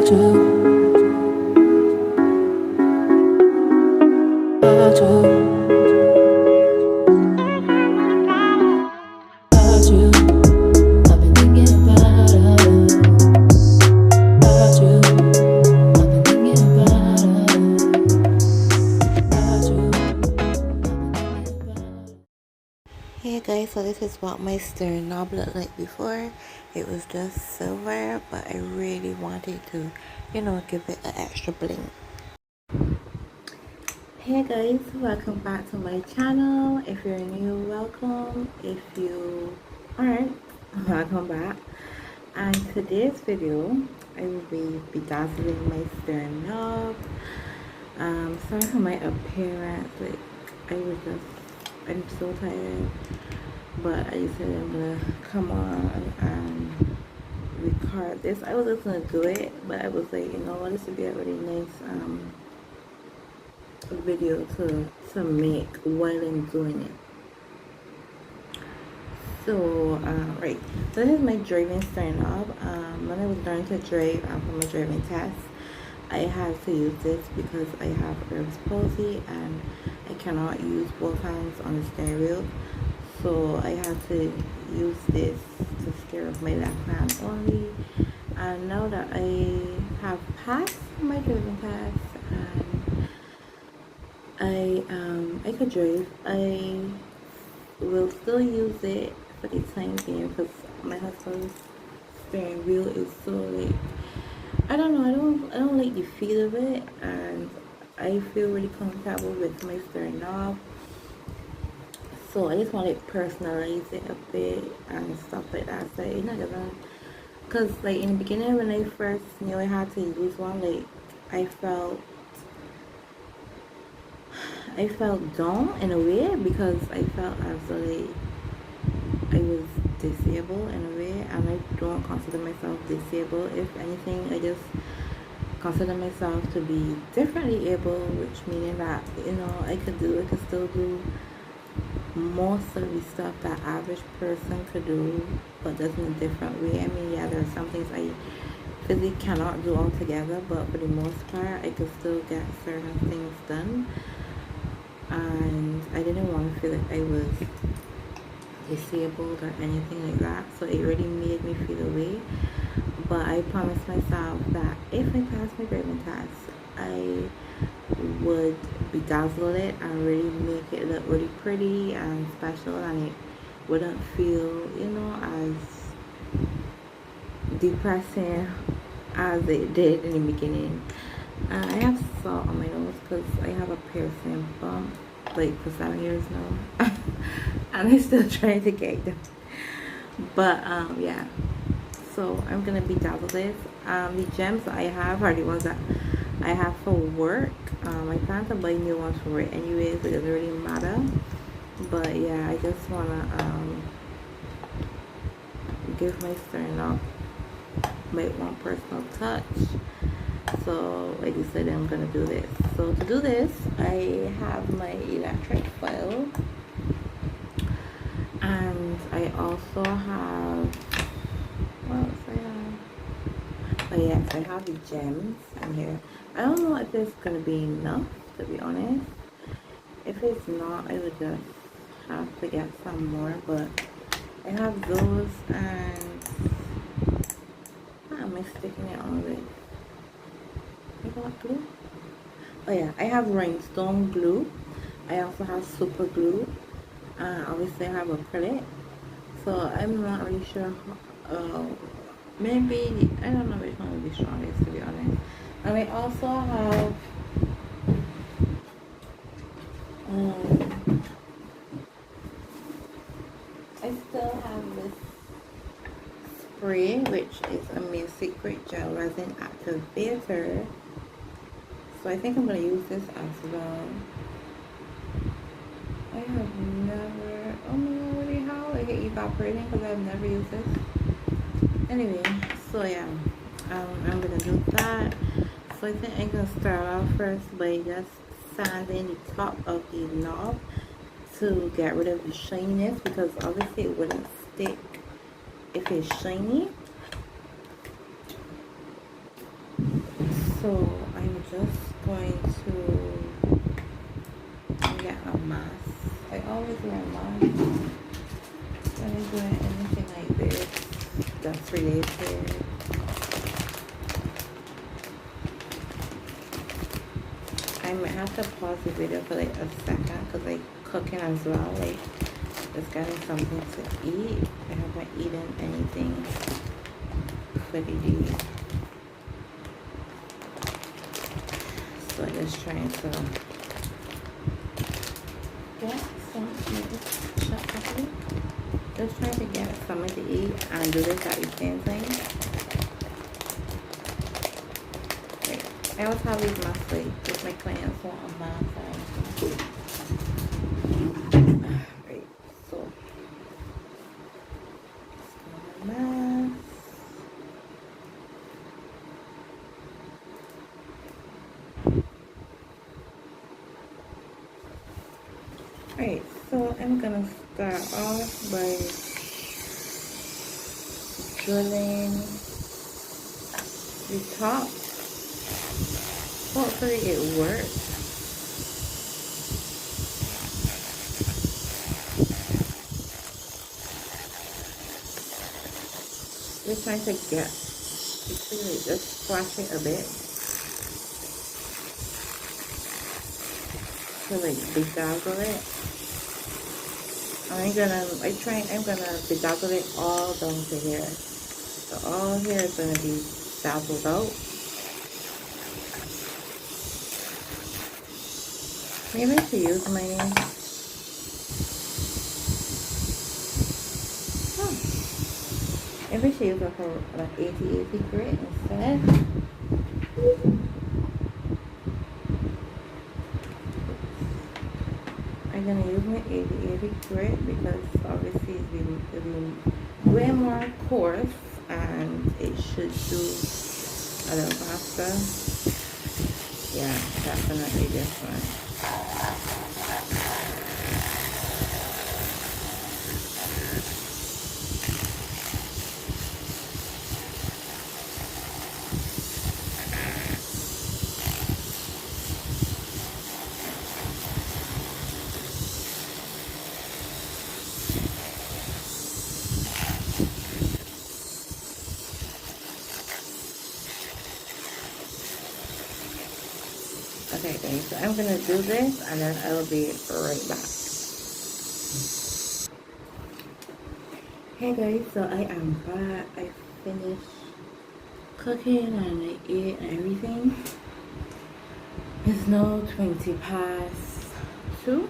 Hey guys, so this is what my stern knob looked like before. It was just silver, but I really wanted to, give it an extra bling. Hey guys, welcome back to my channel. If you're new, welcome. If you aren't, welcome back. And today's video, I will be bedazzling my stern knob. Sorry for my appearance, like I'm so tired, but I said I'm gonna come on and record this. I was just gonna do it, but I was like, you know what, this would be a really nice video to make while I'm doing it. So right, so this is my driving stern knob. When I was learning to drive for my driving test, I had to use this because I have Erb's palsy and I cannot use both hands on the steering wheel. So I had to use this to steer with my left hand only. And now that I have passed my driving test and I could drive, I will still use it for the time being because my husband's steering wheel is so like, I don't know, I don't like the feel of it, and I feel really comfortable with my stern knob. So I just want to personalize it a bit and stuff like that. So it's not gonna, cause like in the beginning when I first knew I had to use one, like I felt dumb in a way because I felt as though like I was disabled in a way, and I don't consider myself disabled. If anything, I just consider myself to be differently able, which meaning that I could still do most of the stuff that average person could do, but just in a different way. I mean, yeah, there are some things I physically cannot do altogether, but for the most part, I could still get certain things done. And I didn't want to feel like I was disabled or anything like that, so it really made me feel away. But I promised myself that if I pass my driving test, I would bedazzle it and really make it look really pretty and special, and it wouldn't feel as depressing as it did in the beginning. I have salt on my nose because I have a piercing bump like for 7 years now and I'm still trying to get them, but yeah, so I'm gonna bedazzle this. The gems that I have are the ones that I have for work. I plan to buy new ones for it anyways, it doesn't really matter. But yeah, I just wanna give my stern knob my one personal touch. So like I said, I'm gonna do this. So to do this, I have my electric file, and I also have, what else I have? Oh yes, I have the gems in here. I don't know if it's gonna be enough, to be honest. If it's not, I would just have to get some more, but I have those. And how am I sticking it on this? I got glue. Oh yeah, I have rhinestone glue. I also have super glue. Obviously I have acrylic. So I'm not really sure. Maybe, I don't know which one would be strongest, to be honest. And I also have I still have this spray, which is a Mere Secret Gel Resin Activator. So I think I'm going to use this as well. I have never, oh no, really, how? I get evaporating because I've never used this. Anyway, so yeah, I'm going to do that. So I think I'm going to start off first by just sanding the top of the knob to get rid of the shininess, because obviously it wouldn't stick if it's shiny. So I'm just going to get a mask. I always wear a mask when I'm doing anything like this that's related. I might have to pause the video for like a second because like cooking as well, like just getting something to eat. I haven't eaten anything for the day. So I'm just trying to get something to shut properly. Just trying to get something to eat and do this at the same time. Like, I always have these masks like with my clients want a mask. Right, so mask. Alright, so I'm gonna start off by drilling the top. Hopefully it works. Just trying to get, basically just squash it a bit. To like bedazzle it. I'm gonna bedazzle it all down to here. So all here is gonna be dazzled out. Maybe I should use my maybe I should use an 80/80 grit instead. I'm gonna use my 80/80 grit because obviously it'll be way more coarse and it should do a little faster. Yeah, definitely this one. Okay guys, so I'm gonna do this and then I'll be right back. Hey guys, so I am back. I finished cooking and I ate and everything. It's now 20 past 2.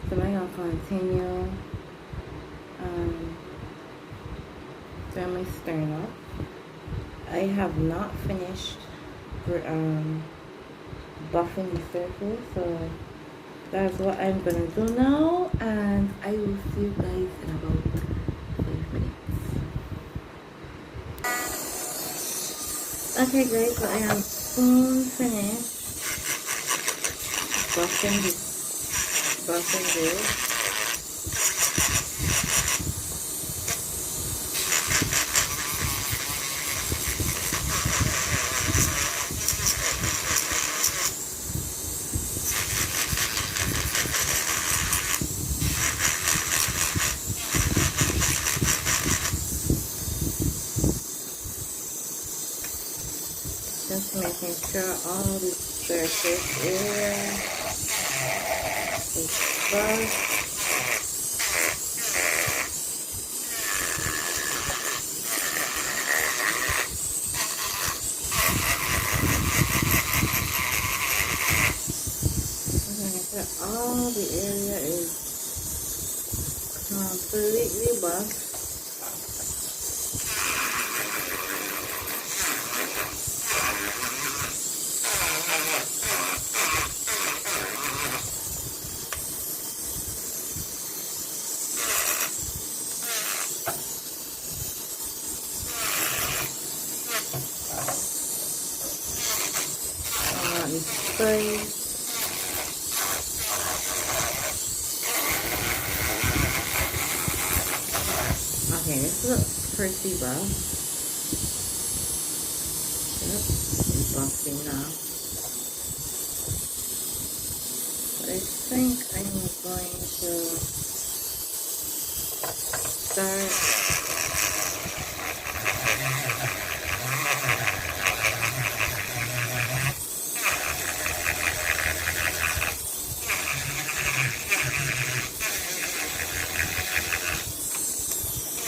So I'm gonna continue doing my stirring up. I have not finished buffing the surface, so that's what I'm gonna do now, and I will see you guys in about 5 minutes. Okay guys, so I am soon finished buffing this. Just making sure all the surface area is brushed. All the area is completely buffed. Spray. Okay, this looks pretty rough. It's busting now. But I think I'm going to start.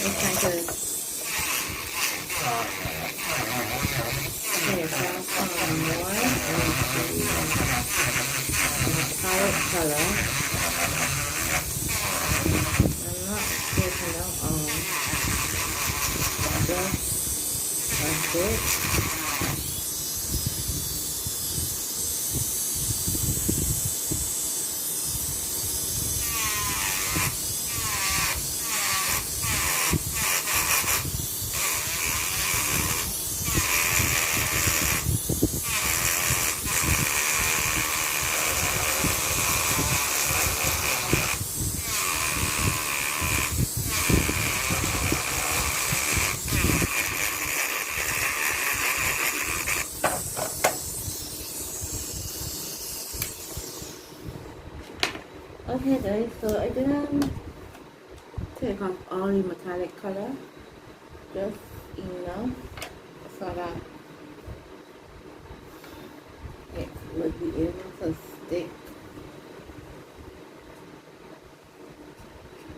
I'm trying to pass on more palette color. I'm not taking them all. Just a bit. Okay guys, so I didn't take off all the metallic color, just enough so that it would be able to stick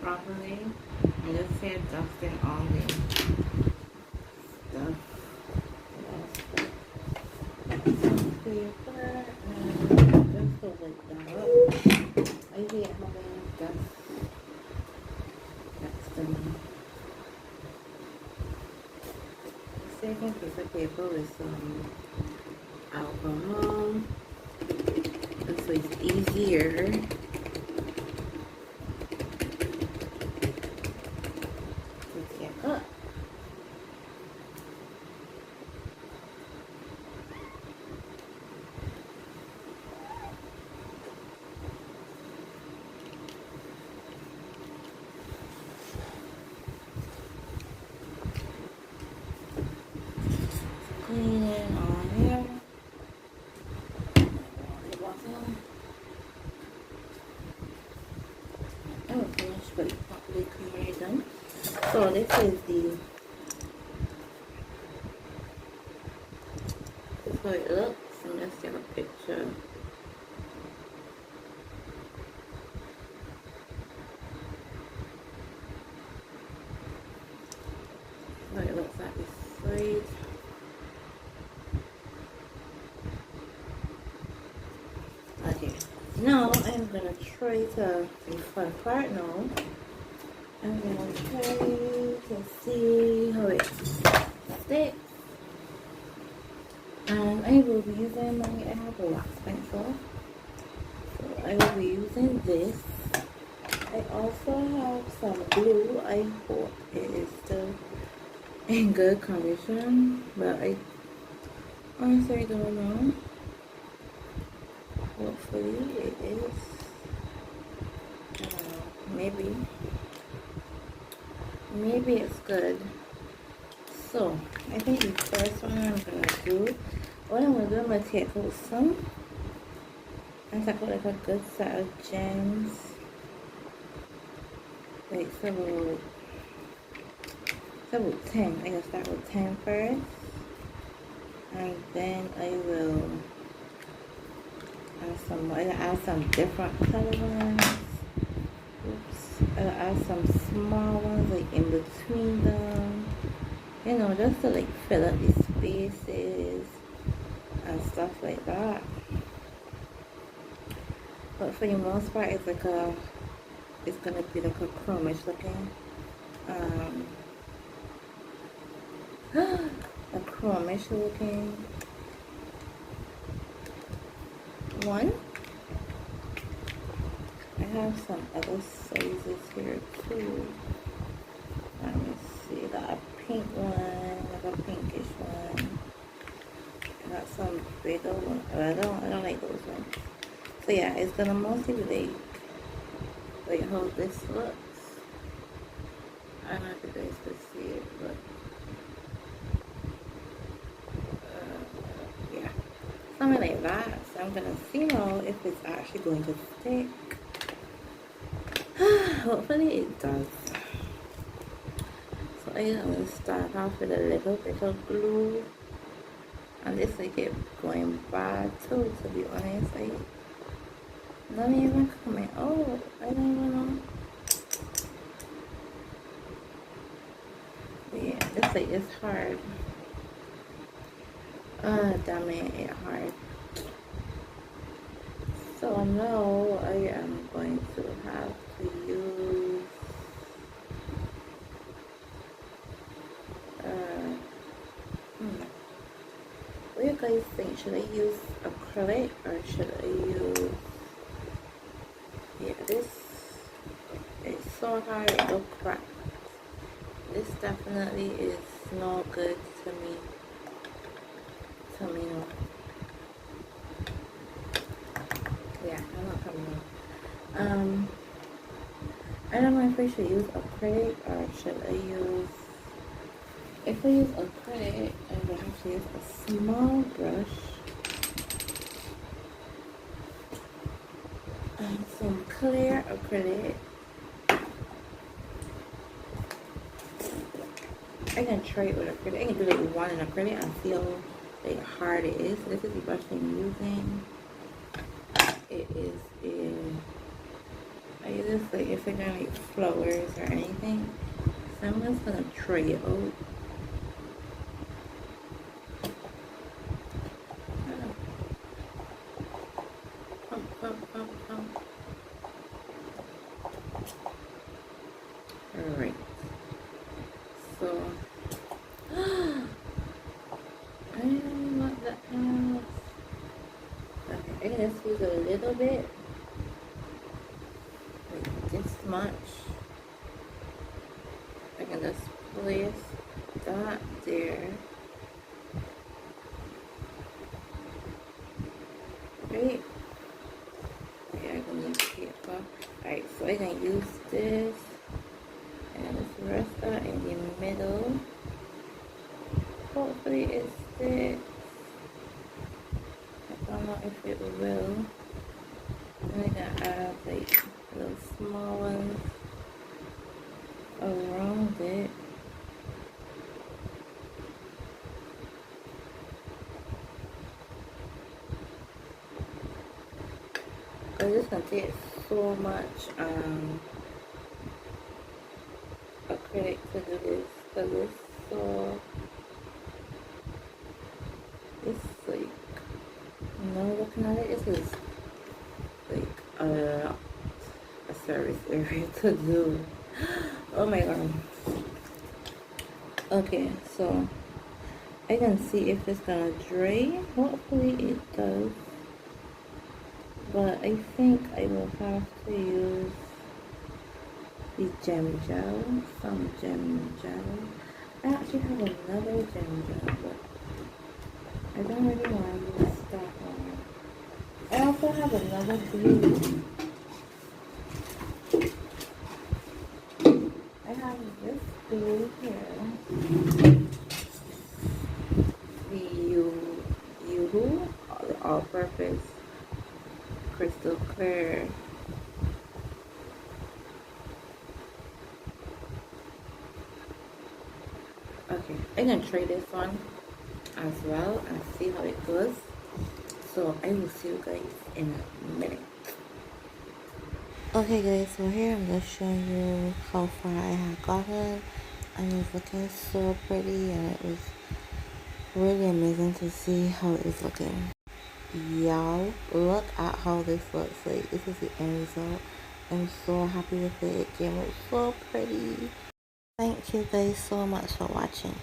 properly. And just here dusting all the stuff. Some paper and just to wet that up. I hate having dust next to me. Second piece of paper with some alcohol, and so it's easier to take up. Clean it on here. The bottom. I will finish but properly clean it done. So this is the this is how it looks. I'm just take a picture. So it looks like this side. Okay, now I'm gonna try to, the front part now, I'm gonna try to see how it sticks. And I will be using I have a wax pencil, so I will be using this. I also have some glue. I hope it is still in good condition, but I honestly don't know. Hopefully it is. Maybe it's good. So I think the first one I'm gonna do, what I'm gonna do, I'm gonna take out some and take out like a good set of gems, like so about 10. I'm gonna start with 10 first, and then I will add some different color ones. I'll add some small ones like in between them, you know, just to like fill up the spaces and stuff like that. But for the most part, it's like it's gonna be like a chromish looking, a chromish looking one. I have some other sizes here too. Let me see, got a pink one, like a pinkish one. I got some bigger one. I don't like those ones. So yeah, it's gonna mostly be like how this looks. I don't know if you guys can see it, but coming like that, so I'm gonna see now if it's actually going to stick. Hopefully it does. So I'm gonna start off with a little bit of glue, and this like it going bad too, to be honest. Not even coming. Oh, I don't even know. Yeah, this like is hard. Damn it, it's hard. So now I am going to have to use what do you guys think? Should I use acrylic or should I use, yeah, this is so hard, it will crack. This definitely is no good to me. No. Yeah, I'm not coming out. I don't know if I should use acrylic or should I use, if I use acrylic, I'm going to have to use a small brush and some clear acrylic. I can try it with acrylic. I can do like one in acrylic and see how like hard it is. This is the brush I'm using. It is I use this like if it's gonna make flowers or anything. So I'm just gonna try it out. Alright. So I don't know what that else. Okay, I can just use a little bit. Like this much. I can just place that there. Right? Okay, I can use paper. Alright, so I can use this and just rest that in the middle. Hopefully it sticks. I don't know if it will. And I can add like little small ones around it. I'm just gonna take so much acrylic to do this because it's so, it's like, you know, looking at it, this is like a service area to do. Oh my god. Okay, so I can see if it's gonna dry. Hopefully it does. But I think I will have to use the gem gel, some gem gel. I actually have another gem gel, but I don't really want to use that one. I also have another glue. I have this glue here. The Yoo-hoo, the all-purpose crystal clear. Okay, I'm gonna try this one as well and see how it goes. So I will see you guys in a minute. Okay guys, so here I'm just showing you how far I have gotten. And it's looking so pretty and it was really amazing to see how it's looking. Y'all, look at how this looks. Like, this is the end result. I'm so happy with it. It came out so pretty. Thank you guys so much for watching.